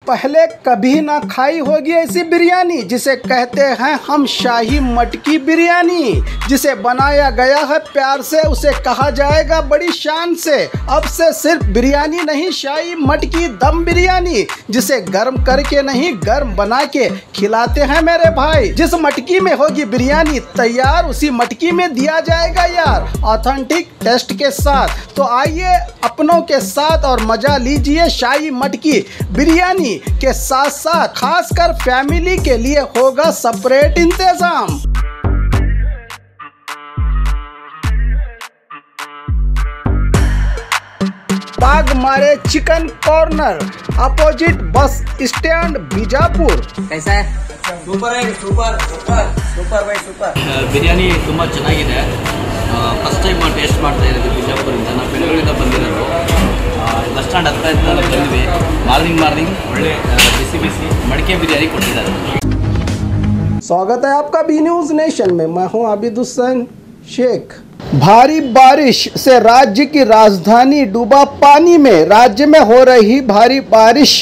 पहले कभी ना खाई होगी ऐसी बिरयानी जिसे कहते हैं हम शाही मटकी बिरयानी, जिसे बनाया गया है प्यार से, उसे कहा जाएगा बड़ी शान से। अब से सिर्फ बिरयानी नहीं, शाही मटकी दम बिरयानी, जिसे गर्म करके नहीं गर्म बना के खिलाते हैं मेरे भाई। जिस मटकी में होगी बिरयानी तैयार, उसी मटकी में दिया जाएगा यार ऑथेंटिक टेस्ट के साथ। तो आइए अपनों के साथ और मजा लीजिए शाही मटकी बिरयानी के साथ साथ खासकर फैमिली के लिए होगा सेपरेट इंतजाम। बाग मारे chicken corner, opposite bus stand Bijapur. कैसा है? सुपर है, सुपर सुपर सुपर भाई सुपर। ಬಿರಿಯಾನಿ ತುಂಬ ಚೆನ್ನಾಗಿದೆ. ಫಸ್ಟ್ ಟೈಮ್ ಟೇಸ್ಟ್ ಮಾಡ್ತಾ ಇರೋದು ಬಿಜಾಪುರಿಂದ. ನಾವು ಬೆಂಗಳೂರಿಂದ ಬಂದಿರೋದು. ಬಸ್ ಸ್ಟ್ಯಾಂಡ್ ಹತ್ರ ಇದ್ದಾಗ ಬಂದ್ವಿ. ಮಾರ್ನಿಂಗ್ ಒಳ್ಳೆ ಬಿಸಿ बिसी मड़के बिरयानी ಕೊಟ್ಟಿದ್ದಾರೆ. स्वागत है आपका बी न्यूज नेशन में। मैं हूं आबिद हुसैन शेख। भारी बारिश से राज्य की राजधानी डूबा पानी में। राज्य में हो रही भारी बारिश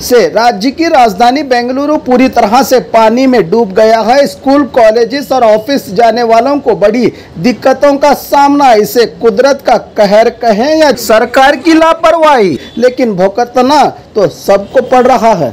से राज्य की राजधानी बेंगलुरु पूरी तरह से पानी में डूब गया है। स्कूल, कॉलेजेस और ऑफिस जाने वालों को बड़ी दिक्कतों का सामना। इसे कुदरत का कहर कहें या सरकार की लापरवाही, लेकिन भुगतना तो सबको पड़ रहा है।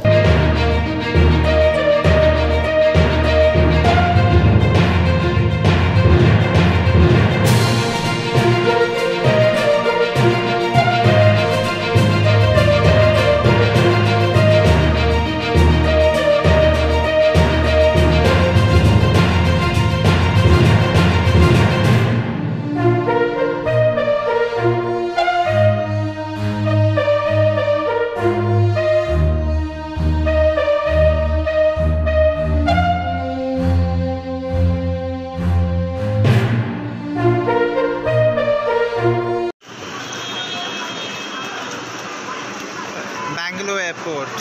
Bangalore airport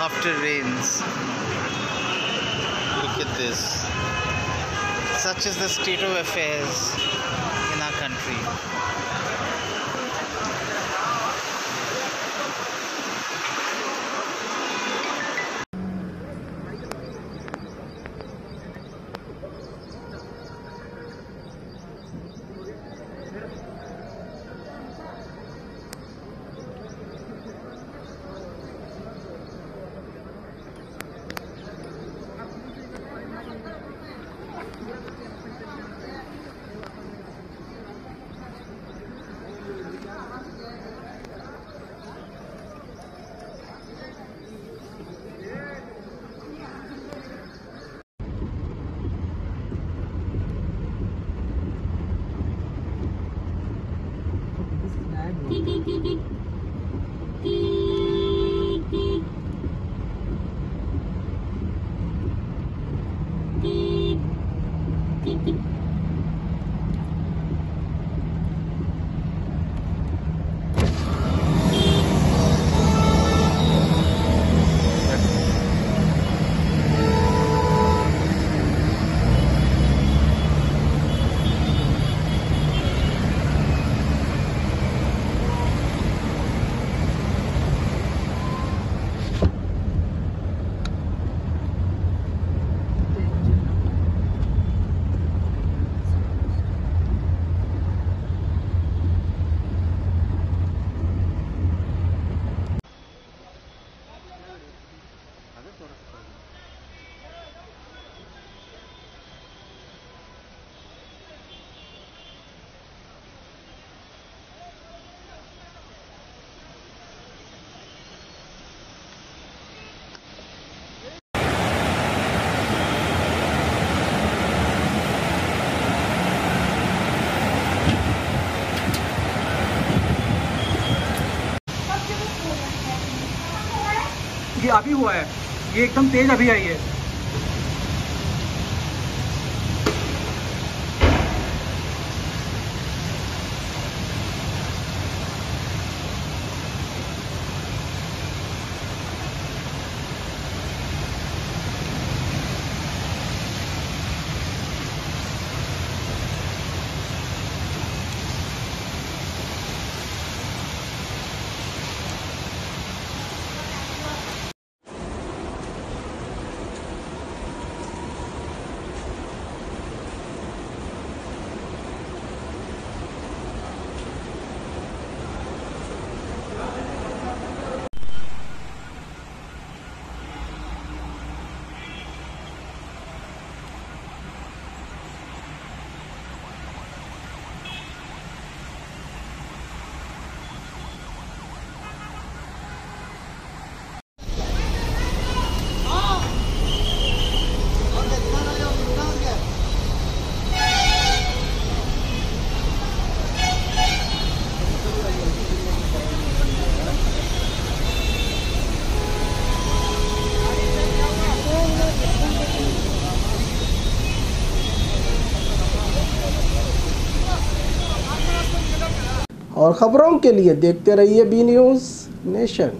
after rains. Look at this. Such is the state of affairs in our country. ये अभी हुआ है, ये एकदम तेज अभी आई है। और ख़बरों के लिए देखते रहिए बी न्यूज़ नेशन।